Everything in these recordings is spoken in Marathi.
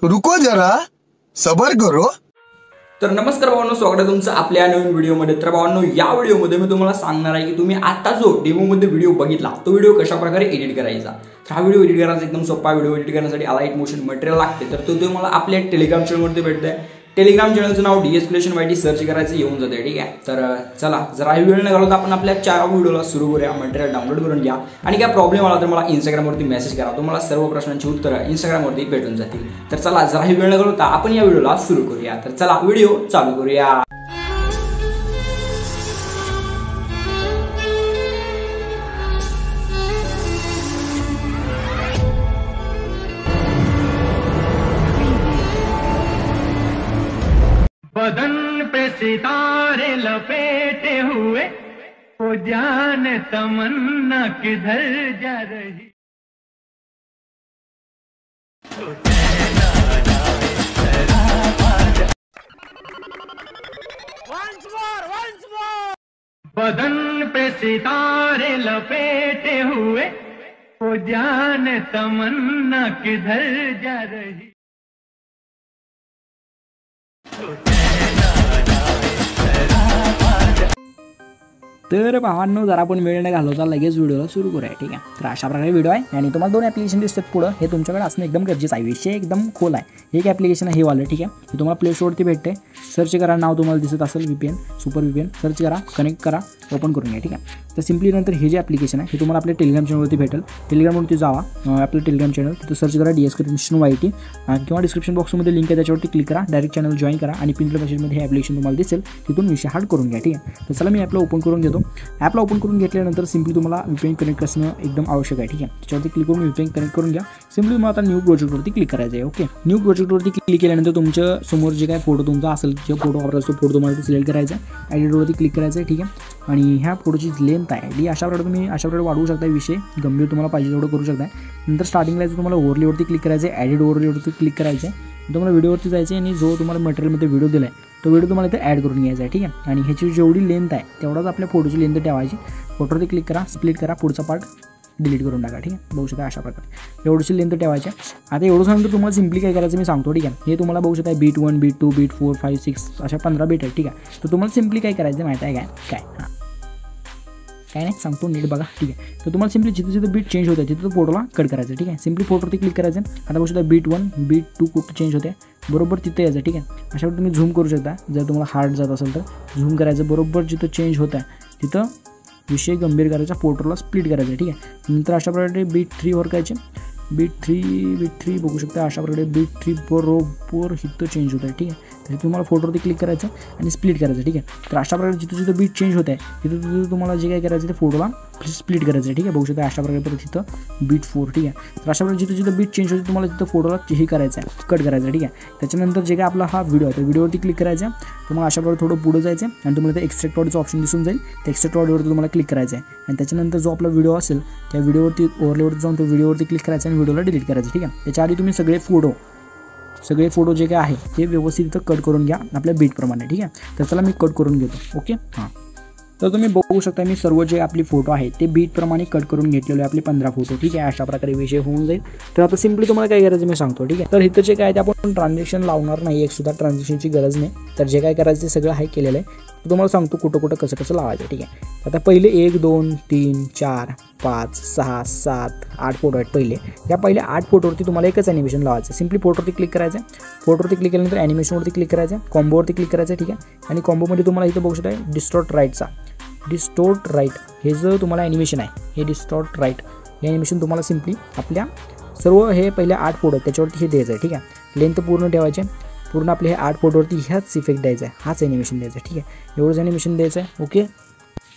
रुको जरा सबर करो। तर नमस्कार भावांनो, स्वागत आहे तुमचं आपल्या नवीन व्हिडिओमध्ये। तर भावांनो, या व्हिडिओमध्ये मी तुम्हाला सांगणार आहे की तुम्ही आता जो डेमोमध्ये व्हिडिओ बघितला तो व्हिडिओ कशा प्रकारे एडिट करायचा। तर हा व्हिडिओ एडिट करायचा एकदम सोपा। व्हिडिओ एडिट करण्यासाठी लाईट मोशन मटेरियल लागते, तर तो तुम्हाला आपल्या टेलिग्राम चॅनलवरती भेटतंय। टेलिग्राम चॅनलचं नाव DS Creation YT सर्च करायचं, येऊन जाते। ठीक आहे, तर चला जरा वेळ न घालवता आपण आपल्या व्हिडिओला सुरू करूया। मटेरियल डाउनलोड करून घ्या आणि काय प्रॉब्लेम आला तर मला इंस्टाग्रामवरती मेसेज करा, तुम्हाला सर्व प्रश्नांची उत्तरं इंस्टाग्रामवरती भेटून जातील। तर चला जरा वेळ न घालवता आपण या व्हिडिओला सुरू करूया। तर चला व्हिडिओ चालू करूया। बदन पे सितारे लपेटे हुए, वो जाने तमन्ना किधर जा रही। बदन पे सितारे लपेटे हुए, वो जाने तमन्ना किधर जा रही। तर भावांनो, जरा आपण वेळ न घालवता लगेच व्हिडिओला सुरू करूया। ठीक आहे, तर अशा प्रकारे व्हिडिओ आहे आणि तुम्हाला दोन ॲप्लिकेशन दिसतात पुढं, हे तुमच्याकडे असणं एकदम गरजेचं आहे। विषय एकदम खोल आहे। एक ॲप्लिकेशन आहे हे वालं, ठीक आहे, हे तुम्हाला प्ले स्टोअरवरती भेटते। सर्च करा, नाव तुम्हाला दिसत असेल VPN, सुपर VPN सर्च करा, कनेक्ट करा, ओपन करून घ्या। ठीक आहे, तर सिम्पली नंतर हे जे ॲप्लिकेशन आहे हे तुम्हाला आपल्या टेलिग्राम चॅनलवरती भेटेल। टेलिग्रामवरती जावा, आपलं टेलिग्राम चॅनल, तिथं सर्च करा DS Creation YT किंवा डिस्क्रिप्शन बॉक्समध्ये लिंक आहे, त्याच्यावरती क्लिक करा, डायरेक्ट चॅनल जॉईन करा आणि पिनच्या मेसेजमध्ये हे ॲप्लिकेशन तुम्हाला दिसेल, तिथून विषय हार्ड करून घ्या। ठीक आहे, तर चला मी ॲपला ओपन करून घेतो। ॲपला ओपन करून घेतल्यानंतर सिम्पली तुम्हाला VPN कनेक्ट असणं एकदम आवश्यक आहे। ठीक आहे, त्याच्यावरती क्लिक करून VPN कनेक्ट करून घ्या। सिम्पली तुम्हाला आता न्यू प्रोजेक्टवरती क्लिक करायचं आहे। ओके, न्यू प्रोजेक्टवरती क्लिक केल्यानंतर तुमच्या समोर जे काय फोटो तुमचा असेल, जे फोटो वापरायचा फोटो तुम्हाला सिलेक्ट करायचा आहे, एडिटवरती क्लिक करायचं आहे। ठीक आहे, आणि ह्या फोटोची लेंथ आहे डी अशा प्रकारे तुम्ही वाढवू शकता। विषय गंभीर तुम्हाला पाहिजे तेवढं करू शकता। नंतर स्टार्टिंगला तुम्हाला ओव्हरलेवरती क्लिक करायचं आहे, एडिट ओव्हरलेवरती क्लिक करायचं आहे, तुम्हाला व्हिडिओवरती जायचं आहे आणि जो तुम्हाला मटेरियलमध्ये व्हिडिओ दिला आहे तो व्हिडिओ तुम्हाला इथे ॲड करून घ्यायचा आहे। ठीक आहे, आणि ह्याची जेवढी लेंथ आहे तेवढाच आपल्या फोटोची लेंथ ठेवायची। फोटोवरती क्लिक करा, स्प्लिट करा, पुढचा पार्ट डिलीट करून टाका। ठीक आहे, बघू शकता अशा प्रकारे एवढीची लेंथ ठेवायची। आता एवढं सांगतो तुम्हाला सिम्पली काय करायचं मी सांगतो। ठीक आहे, हे तुम्हाला बघू शकता बीट 1, बीट 2, बीट 4, 5, 6 अशा 15 बीट आहेत। ठीक आहे, तर तुम्हाला सिम्पली काय करायचं माहिती आहे काय हां काय नाही सांगतो, नीट बघा। ठीक आहे, तर तुम्हाला सिम्पली जिथं बीट चेंज होतं तिथं फोटोला कट करायचं। ठीक आहे, सिम्पली फोटोवरती क्लिक करायचं। आता बघू शकता बीट 1, बीट 2 कुठं चेंज होते, बरोबर तिथं यायचं। ठीक आहे, अशा वेळी तुम्ही झूम करू शकता, जर तुम्हाला हार्ड जात असेल तर झूम करायचं, बरोबर जिथं चेंज होत आहे तिथं विषय गंभीर करायचा, फोटोला स्प्लिट करायचं। ठीक आहे, नंतर अशा प्रकारे बीट 3 वर करायचे। बीट 3 बघू शकता अशा प्रकारे बीट 3 बरोबर इथं चेंज होत आहे। ठीक आहे, तर तुम्हाला फोटोवरती क्लिक करायचं आणि स्प्लिट करायचं। ठीक आहे, तर अशा प्रकारे जिथं बीट चेंज होत आहे तिथं तुम्हाला जे काय करायचं ते फोटोला स्प्लिट करायचं। ठीक आहे, बघू शकता अशा प्रकारे परत तिथं बीट 4। ठीक आहे, तर अशा प्रकारे जिथं बीट चेंज होते तुम्हाला तिथं फोटोला हे करायचं आहे, कट करायचं। ठीक आहे, त्याच्यानंतर जे काय आपला हा व्हिडिओ आहे त्या व्हिडिओवरती क्लिक करायचं, तुम्हाला अशा प्रकारे थोडं पुढे जायचं आणि तुम्हाला ते एक्स्ट्रॅक्ट ऑडिओचं ऑप्शन दिसून जाईल, त्या एक्स्ट्रॅक्ट ऑडिओवरती तुम्हाला क्लिक करायचं आहे आणि त्याच्यानंतर जो आपला व्हिडिओ असेल त्या व्हिडिओवरती ओव्हरलेवरती जाऊन तो व्हिडिओवरती क्लिक करायचं आणि व्हिडिओला डिलीट करायचं। ठीक आहे, त्याच्या आधी तुम्ही सगळे फोटो जे काय आहे ते व्यवस्थित इथं कट करून घ्या आपल्या बीटप्रमाणे। ठीक आहे, तर चला मी कट करून घेतो। ओके, हां, तर तुम्ही बघू शकता मी सर्व जे आपली फोटो आहे ते बीटप्रमाणे कट करून घेतलेले आपले 15 फोटो। ठीक आहे, अशा प्रकारे विषय होऊन जाईल। तर आता सिम्पली तुम्हाला काय करायचं मी सांगतो। ठीक आहे, तर इथं जे काय ते आपण ट्रान्झॅक्शन लावणार नाही, एक सुद्धा ट्रान्झॅक्शनची गरज नाही। तर जे काय करायचं ते सगळं आहे केलेलं आहे, तुम्हाला सांगतो कुठं कसं लावायचं। ठीक आहे, आता पहिले 1, 2, 3, 4, 5, 6, 7, 8 फोटो आहेत पहिले। या पहिल्या 8 फोटोवरती तुम्हाला एकच ॲनिमेशन लावायचं। सिम्पली फोटोवरती क्लिक करायचं, फोटोवरती क्लिक केल्यानंतर ॲनिमेशनवरती क्लिक करायचं, कॉम्बोवरती क्लिक करायचं। ठीक आहे, आणि कॉम्बोमध्ये तुम्हाला इथं बघू शकता डिस्टॉर्ट राईट हे जो तुम्हाला ॲनिमेशन आहे हे डिस्टॉर्ट राईट हे ॲनिमेशन तुम्हाला सिम्पली आपल्या सर्व हे पहिल्या 8 फोटो आहेत त्याच्यावरती हे द्यायचं आहे। ठीक आहे, लेंथ पूर्ण ठेवायचे, पूर्ण आपले हे 8 फोटोवरती ह्याच इफेक्ट द्यायचा आहे, हाच ॲनिमेशन द्यायचा आहे। ठीक आहे, एवढंच ॲनिमेशन द्यायचं आहे। ओके,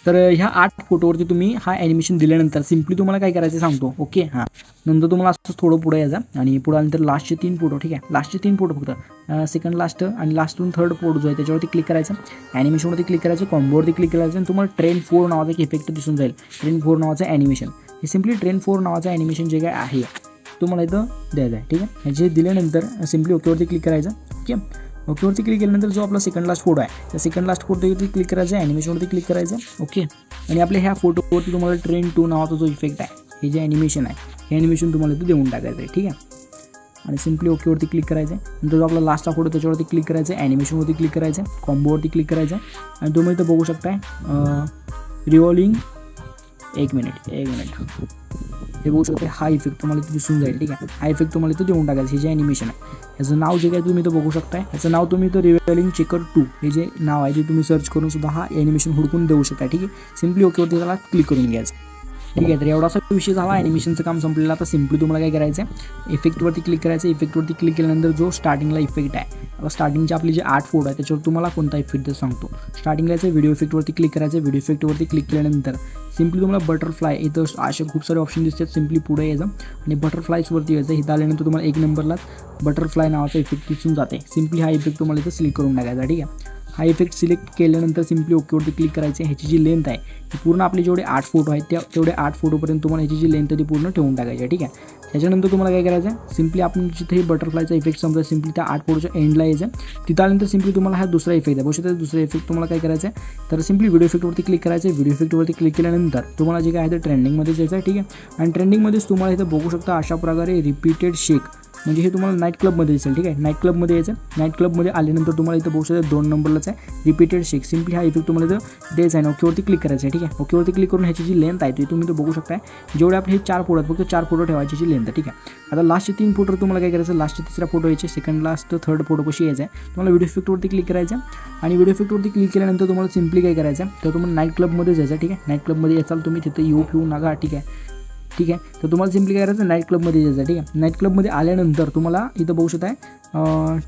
तर ह्या 8 फोटोवरती तुम्ही हा ॲनिमेशन दिल्यानंतर सिम्पली तुम्हाला काय करायचं सांगतो। ओके, हां, नंतर तुम्हाला असं थोडं पुढे यायचं आणि पुढे आल्यानंतर लास्टचे 3 फोटो। ठीक आहे, लास्टचे 3 फोटो फक्त सेकंड लास्ट आणि लास्टून थर्ड फोटो जो आहे त्याच्यावरती क्लिक करायचं, ॲनिमेशनवरती क्लिक करायचं, कॉम्बोवरती क्लिक करायचं आणि तुम्हाला ट्रेन 4 नावाचा एक इफेक्ट दिसून जाईल। ट्रेन 4 नावाचं ॲनिमेशन, हे सिम्पली ट्रेन 4 नावाचं ॲनिमेशन जे काय आहे तुम्हाला इथं द्यायचं आहे। ठीक आहे, हे जे दिल्यानंतर सिम्पली ओकेवरती क्लिक करायचं। ओके, ओकेवरती क्लिक केल्यानंतर जो आपला सेकंड लास्ट फोटो आहे त्या सेकंड लास्ट फोटोवरती क्लिक करायचं, ॲनिमेशनवरती क्लिक करायचं। ओके, आणि आपल्या ह्या फोटोवरती तुम्हाला ट्रेन 2 नावाचा जो इफेक्ट आहे हे जे ॲनिमेशन आहे हे ॲनिमेशन तुम्हाला इथं देऊन टाकायचं आहे। ठीक आहे, आणि सिम्पली ओकेवरती क्लिक करायचं आहे. नंतर जो आपला लास्टचा फोटो त्याच्यावरती क्लिक करायचं आहे, ॲनिमेशनवरती क्लिक करायचं आहे, कॉम्बोवरती क्लिक करायचं आहे आणि तुम्ही इथं बघू शकताय रिवॉल्विंग एक मिनिट हे बघू शकता. हा इफेक्ट तुम्हाला इथे दिसून जाईल. ठीक आहे, हा इफेक्ट तुम्हाला इथं देऊन टाकायचं. हे जे ॲनिमेशन आहे ह्याचं नाव जे काय तुम्ही इथं बघू शकताय, ह्याचं नाव तुम्ही इथं रिव्हॉल्विंग चेकर 2 हे जे नाव आहे ते तुम्ही सर्च करून सुद्धा हा ॲनिमेशन हुडकून देऊ शकता. ठीक आहे, सिम्पली ओकेवरती त्याला क्लिक करून घ्यायचं. ठीक आहे, तर एवढासा विषय झाला. ॲनिमेशनचं काम संपलेलं. आता सिम्पली तुम्हाला काय करायचं आहे, इफेक्टवरती क्लिक करायचं. इफेक्टवरती क्लिक केल्यानंतर जो स्टार्टिंगला इफेक्ट आहे, आता स्टार्टिंगचे आपले जे 8 फोटो आहे त्याच्यावर तुम्हाला कोणता इफेक्ट ते सांगतो. स्टार्टिंगला याचं व्हिडिओ इफेक्टवरती क्लिक करायचं. व्हिडिओ इफेक्टवरती क्लिक केल्यानंतर सिम्पली तुम्हाला बटरफ्लाय इथं असे खूप सारे ऑप्शन दिसतात. सिम्पली पुढे यायचं आणि बटरफ्लायजवरती यायचं. इथं आल्यानंतर तुम्हाला 1 नंबरला बटरफ्लाय नावाचा इफेक्ट दिसून जाते. सिम्पली हा इफेक्ट तुम्हाला इथं सिलेक्ट करून टाकायचा. ठीक आहे, हा इफेक्ट सिलेक्ट केल्यानंतर सिम्पली ओकेवरती क्लिक करायचे. ह्याची जी लेंथ आहे ती पूर्ण आपले जेवढे 8 फोटो आहेत तेवढे 8 फोटोपर्यंत तुम्हाला ह्याची जी लेंथ आहे ती पूर्ण ठेवून टाकायची. ठीक आहे, त्याच्यानंतर तुम्हाला काय करायचं आहे, सिम्पली आपण जिथे बटरफ्लायचा इफेक्ट समजा सिम्पली त्या 8 फोटोच्या एंडला यायचं. तिथं आल्यानंतर सिम्पली तुम्हाला हा दुसरा इफेक्ट आहे. बघू दुसरा इफेक्ट तुम्हाला काय करायचं आहे, तर सिम्पली व्हिडिओ इफेक्टवरती क्लिक करायचं. व्हिडिओ इफेक्टवरती क्लिक केल्यानंतर तुम्हाला जे काय आहे ते ट्रेंडिंगमध्ये जायचं आहे. ठीक आहे, आणि ट्रेंडिंगमध्येच तुम्हाला इथं बघू शकता अशा प्रकारे रिपीटेड शेक, म्हणजे हे तुम्हाला नाईट क्लबमध्ये दिसेल. ठीक आहे, नाईट क्लबमध्ये यायचं. नाईट क्लबमध्ये आल्यानंतर तुम्हाला इथं बघू शकता 2 नंबरलाच आहे रिपीटेड शेक. सिम्पली हा इफेक्ट तुम्हाला इथं द्यायचा आहे. ओकेवरती क्लिक करायचं आहे. ठीक आहे, ओकेवरती क्लिक करून ह्याची जी लेंथ आहे ती तुम्ही इथं बघू शकता. जेवढे आपले हे 4 फोटो आहेत फक्त 4 फोटो ठेवायची जी लेंथ. ठीक आहे, आता लास्टचे 3 फोटो तुम्हाला काय करायचं, लास्टचे 3रा फोटो यायचे, सेकंड लास्ट 3rd फोटो कशी यायचं आहे. तुम्हाला व्हिडिओ इफेक्टवरती क्लिक करायचं आणि व्हिडिओ इफेक्टवरती क्लिक केल्यानंतर तुम्हाला सिम्पली काय करायचं तर तुम्हाला नाईट क्लबमध्ये जायचं. ठीक आहे, नाईट क्लबमध्ये याचाल तुम्ही तिथं येऊ नका. ठीक आहे, तर तुम्हाला सिम्पली काय करायचं, नाईट क्लबमध्ये जायचं. ठीक आहे, नाईट क्लबमध्ये आल्यानंतर तुम्हाला इथं बघू शकताय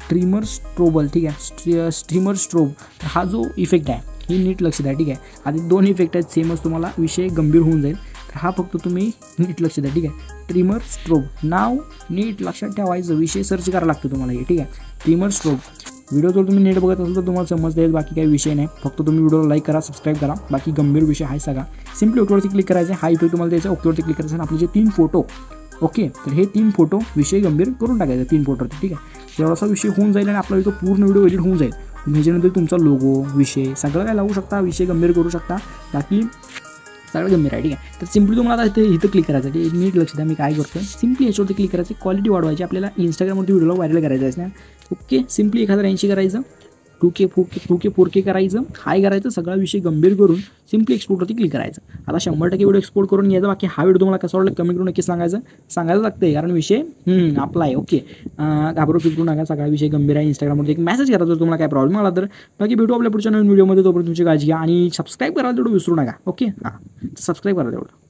ट्रिमर स्ट्रोबल. ठीक आहे, स्ट्रीमर स्ट्रोब हा जो इफेक्ट आहे ही नीट लक्ष द्या. ठीक आहे, आधी 2 इफेक्ट आहेत सेमच, तुम्हाला विषय गंभीर होऊन जाईल. तर हा फक्त तुम्ही नीट लक्ष द्या. ठीक आहे, ट्रिमर स्ट्रोब नाव नीट लक्षात ठेवायचं. विषय सर्च करायला लागतो तुम्हाला हे. ठीक आहे, ट्रिमर स्ट्रोब. व्हिडिओ जर तुम्ही नीट बघत असाल तर तुम्हाला समजता येईल. बाकी काही विषय नाही, फक्त तुम्ही व्हिडिओला लाईक करा, सबस्क्राईब करा. बाकी गंभीर विषय आहे सगळा. सिम्पली ओकेवरती क्लिक करायचं. हा इफेक्ट तुम्हाला द्यायचा. ओकेवरती क्लिक करायचं आणि आपले जे 3 फोटो ओके, तर हे 3 फोटो विषय गंभीर करून टाकायचे 3 फोटोवरती. ठीक आहे, एवढासा विषय होऊन जाईल आणि आपला इथं पूर्ण व्हिडिओ एडिट होऊन जाईल. ह्याच्यानंतर तुमचा लोगो विषय सगळं काय लावू शकता, विषय गंभीर करू शकता. बाकी सगळं गंभीर आहे. ठीक आहे, तर सिम्पली तुम्हाला आता इथं क्लिक करायचं. ठीक नीट लक्ष द्या मी काय करतो. सिम्पली याच्यावरती क्लिक करायचं. क्वालिटी वाढवायची आपल्याला. इंस्टाग्रामवरती व्हिडिओला व्हायरल करायचं आहे ना. ओके, सिम्पली 1080 करायचं. 2K 4K करायचं. हाय करायचं. सगळा विषय गंभीर करून सिम्पली एक्सपोर्टवरती क्लिक करायचं. आता 100% व्हिडिओ एक्सपोर्ट करून घ्यायचा. बाकी हा व्हिडिओ तुम्हाला कसा वाटला कमेंट करून नक्की सांगायला लागतं कारण विषय आपला आहे. ओके, घाबरू फिकरू नका. सगळा विषय गंभीर आहे. इंस्टाग्रामवरती एक मेसेज करा जर तुम्हाला काय प्रॉब्लेम आला तर. बाकी भेटू आपल्या पुढच्या नवीन व्हिडिओमध्ये. तोपर्यंत तुमची काळजी घ्या आणि सबस्क्राईब करायला तेवढं विसरू नका. ओके, हां, सबस्क्राईब करा तेवढं.